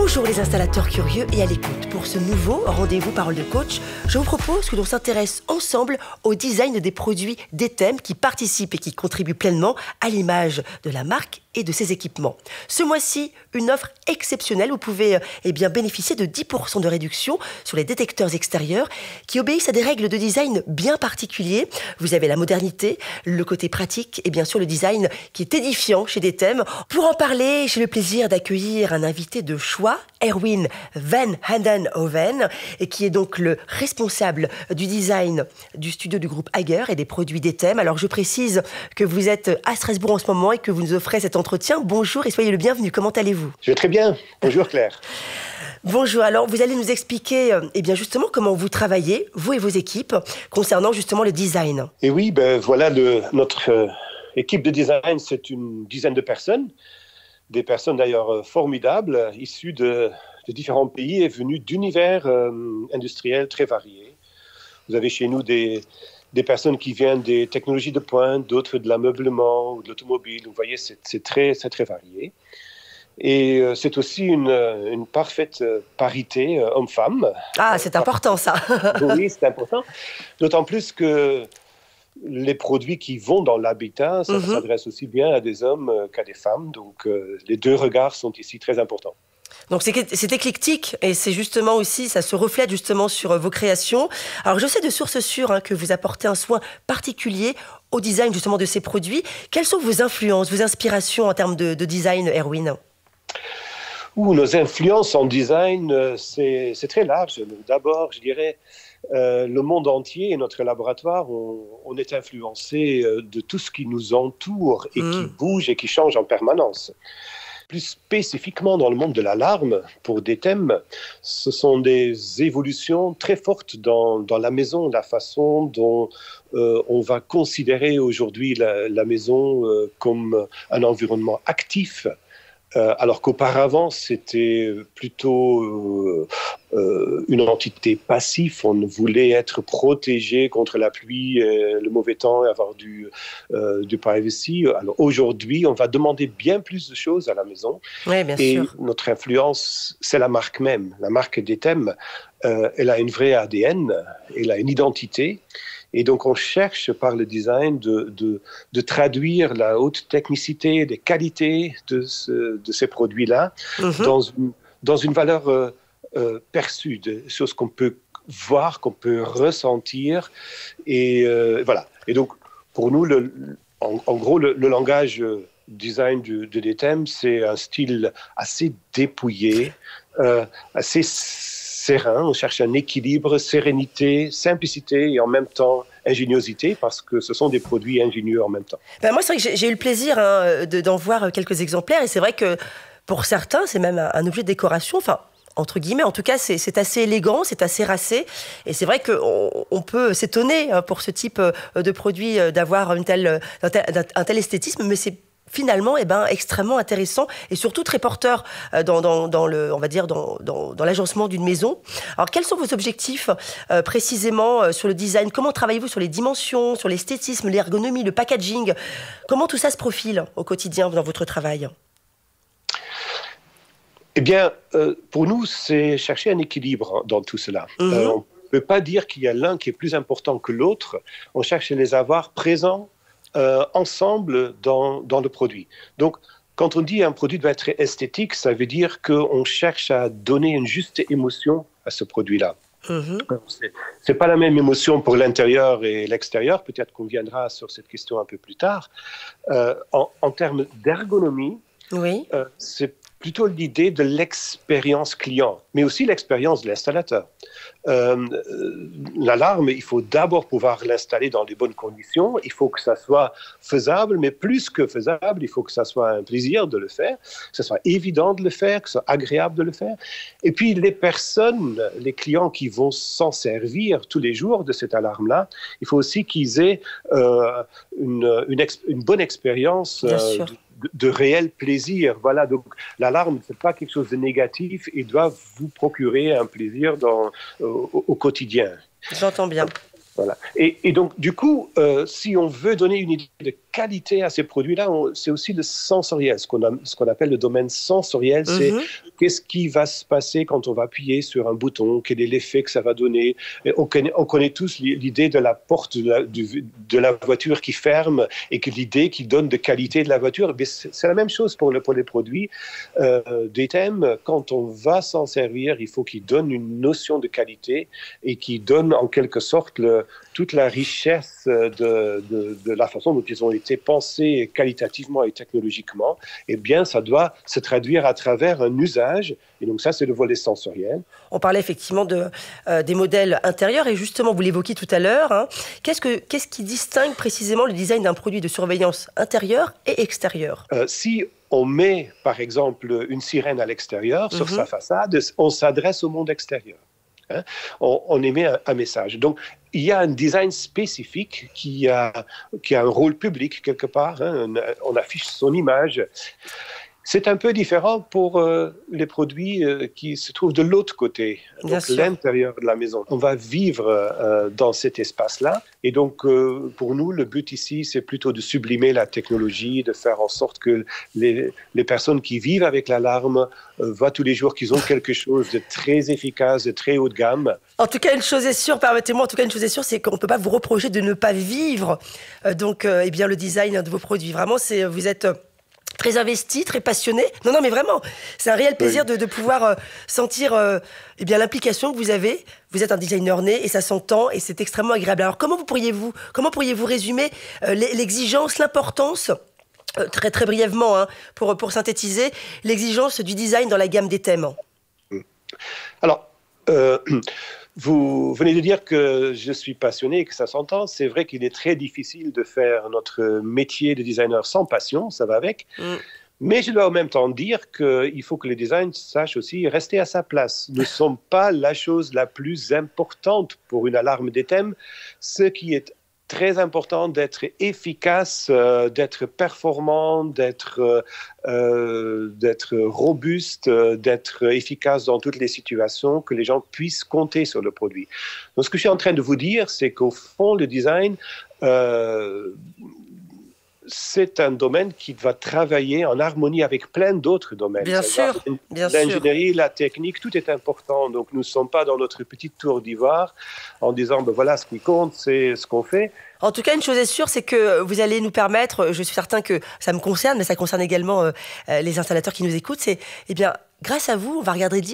Bonjour les installateurs curieux et à l'écoute. Pour ce nouveau rendez-vous Parole de coach, je vous propose que l'on s'intéresse ensemble au design des produits d'Etem qui participent et qui contribuent pleinement à l'image de la marque et de ses équipements. Ce mois-ci, une offre exceptionnelle. Vous pouvez bénéficier de 10% de réduction sur les détecteurs extérieurs qui obéissent à des règles de design bien particuliers. Vous avez la modernité, le côté pratique et bien sûr le design qui est édifiant chez Etem. Pour en parler, j'ai le plaisir d'accueillir un invité de choix, Erwin van Handenhoven, et qui est donc le responsable du design du studio du groupe Hager et des produits d'Etem. Alors je précise que vous êtes à Strasbourg en ce moment et que vous nous offrez cet entretien. Bonjour et soyez le bienvenu. Comment allez-vous ? Je vais très bien. Bonjour Claire. Bonjour, alors vous allez nous expliquer justement comment vous travaillez, vous et vos équipes, concernant justement le design. Et oui, voilà notre équipe de design, c'est une dizaine de personnes, des personnes d'ailleurs formidables, issues de différents pays et venues d'univers industriels très variés. Vous avez chez nous des personnes qui viennent des technologies de pointe, d'autres de l'ameublement ou de l'automobile. Vous voyez, c'est très varié. Et c'est aussi une parfaite parité homme-femme. Ah, c'est important ça. Oui, c'est important. D'autant plus que les produits qui vont dans l'habitat, ça s'adresse aussi bien à des hommes qu'à des femmes. Donc les deux regards sont ici très importants. Donc c'est éclectique et c'est justement aussi, ça se reflète justement sur vos créations. Alors je sais de source sûre que vous apportez un soin particulier au design justement de ces produits. Quelles sont vos influences, vos inspirations en termes de design, Erwin ? Nos influences en design, c'est très large. D'abord, je dirais, le monde entier et notre laboratoire, on est influencé de tout ce qui nous entoure et qui bouge et qui change en permanence. Plus spécifiquement dans le monde de l'alarme, pour Etem, ce sont des évolutions très fortes dans la maison, la façon dont on va considérer aujourd'hui la maison comme un environnement actif. Alors qu'auparavant, c'était plutôt une entité passive. On voulait être protégé contre la pluie, le mauvais temps et avoir du privacy. Alors aujourd'hui, on va demander bien plus de choses à la maison. Oui, bien sûr. Notre influence, c'est la marque même. La marque d'Etem, elle a une vraie ADN, elle a une identité. Et donc, on cherche par le design de traduire la haute technicité, les qualités de ces produits-là dans une valeur perçue, des choses qu'on peut voir, qu'on peut ressentir. Et voilà. Et donc, pour nous, en gros, le langage design de Etem, c'est un style assez dépouillé, assez serein. On cherche un équilibre, sérénité, simplicité et en même temps ingéniosité parce que ce sont des produits ingénieux en même temps. Moi, c'est vrai que j'ai eu le plaisir d'en voir quelques exemplaires et c'est vrai que pour certains, c'est même un objet de décoration. Enfin, entre guillemets, en tout cas, c'est assez élégant, c'est assez racé. Et c'est vrai qu'on peut s'étonner pour ce type de produit d'avoir un tel esthétisme, mais c'est finalement extrêmement intéressant et surtout très porteur dans l'agencement d'une maison. Alors quels sont vos objectifs précisément sur le design ? Comment travaillez-vous sur les dimensions, sur l'esthétisme, l'ergonomie, le packaging ? Comment tout ça se profile au quotidien dans votre travail ? Eh bien, pour nous, c'est chercher un équilibre dans tout cela. On ne peut pas dire qu'il y a l'un qui est plus important que l'autre. On cherche à les avoir présents ensemble dans le produit. Donc, quand on dit un produit doit être esthétique, ça veut dire qu'on cherche à donner une juste émotion à ce produit-là. C'est pas la même émotion pour l'intérieur et l'extérieur. Peut-être qu'on viendra sur cette question un peu plus tard. En termes d'ergonomie, c'est plutôt l'idée de l'expérience client, mais aussi l'expérience de l'installateur. L'alarme, il faut d'abord pouvoir l'installer dans les bonnes conditions, il faut que ça soit faisable, mais plus que faisable, il faut que ça soit un plaisir de le faire, que ça soit évident de le faire, que ce soit agréable de le faire. Et puis les personnes, les clients qui vont s'en servir tous les jours de cette alarme-là, il faut aussi qu'ils aient une bonne expérience de réel plaisir. Voilà, donc l'alarme, ce n'est pas quelque chose de négatif, il doit vous procurer un plaisir au quotidien. J'entends bien. Voilà. Et donc, du coup, si on veut donner une idée de qualité à ces produits-là, c'est aussi le sensoriel, ce qu'on appelle le domaine sensoriel. C'est qu'est-ce qui va se passer quand on va appuyer sur un bouton, quel est l'effet que ça va donner. Et on connaît tous l'idée de la porte de la voiture qui ferme et que l'idée qui donne de qualité de la voiture. Mais c'est la même chose pour les produits des thèmes. Quand on va s'en servir, il faut qu'ils donnent une notion de qualité et qu'ils donnent en quelque sorte toute la richesse de la façon dont ils ont été pensés qualitativement et technologiquement. Eh bien, ça doit se traduire à travers un usage. Et donc ça, c'est le volet sensoriel. On parlait effectivement des modèles intérieurs et justement, vous l'évoquiez tout à l'heure, hein, qu'est-ce qui distingue précisément le design d'un produit de surveillance intérieure et extérieure? Si on met, par exemple, une sirène à l'extérieur, sur sa façade, on s'adresse au monde extérieur. Hein, on émet un message. Donc, il y a un design spécifique qui a un rôle public quelque part. Hein, on affiche son image. C'est un peu différent pour les produits qui se trouvent de l'autre côté, donc l'intérieur de la maison. On va vivre dans cet espace-là. Et donc, pour nous, le but ici, c'est plutôt de sublimer la technologie, de faire en sorte que les personnes qui vivent avec l'alarme voient tous les jours qu'ils ont quelque chose de très efficace, de très haut de gamme. En tout cas, une chose est sûre, permettez-moi, c'est qu'on ne peut pas vous reprocher de ne pas vivre eh bien, le design de vos produits. Vraiment, vous êtes très investi, très passionné. Non, mais vraiment, c'est un réel plaisir de pouvoir sentir eh bien, l'implication que vous avez. Vous êtes un designer né et ça s'entend et c'est extrêmement agréable. Alors, comment pourriez-vous résumer l'exigence, l'importance, très, très brièvement, hein, pour synthétiser, l'exigence du design dans la gamme des thèmes? Alors, vous venez de dire que je suis passionné et que ça s'entend. C'est vrai qu'il est très difficile de faire notre métier de designer sans passion, ça va avec. Mais je dois en même temps dire qu'il faut que le design sache aussi rester à sa place. Nous ne sommes pas la chose la plus importante pour une alarme des thèmes. Ce qui est très important d'être efficace, d'être performant, d'être robuste, d'être efficace dans toutes les situations, que les gens puissent compter sur le produit. Donc, ce que je suis en train de vous dire, c'est qu'au fond, le design, c'est un domaine qui va travailler en harmonie avec plein d'autres domaines. Bien sûr. L'ingénierie, la technique, tout est important. Donc, nous ne sommes pas dans notre petite tour d'ivoire en disant, voilà, ce qui compte, c'est ce qu'on fait. En tout cas, une chose est sûre, c'est que vous allez nous permettre, je suis certain que ça me concerne, mais ça concerne également les installateurs qui nous écoutent, c'est, eh bien, grâce à vous,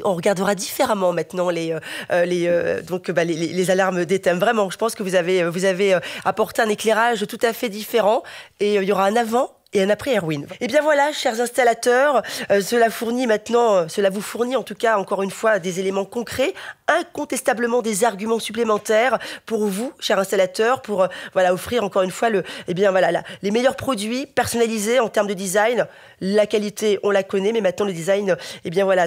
on regardera différemment maintenant les alarmes des thèmes. Vraiment, je pense que vous avez apporté un éclairage tout à fait différent et il y aura un avant et un après Erwin. Et bien voilà, chers installateurs, cela vous fournit en tout cas, encore une fois, des éléments concrets, incontestablement des arguments supplémentaires pour vous, chers installateurs, pour offrir encore une fois les meilleurs produits personnalisés en termes de design. La qualité, on la connaît, mais maintenant le design,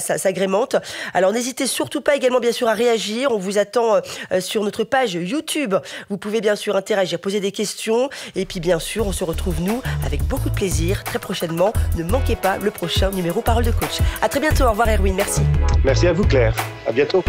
ça s'agrémente. Alors n'hésitez surtout pas également bien sûr à réagir. On vous attend sur notre page YouTube. Vous pouvez bien sûr interagir, poser des questions, et puis bien sûr, on se retrouve nous avec beaucoup de plaisir très prochainement. Ne manquez pas le prochain numéro Parole de Coach. À très bientôt. Au revoir Erwin. Merci. Merci à vous Claire. À bientôt.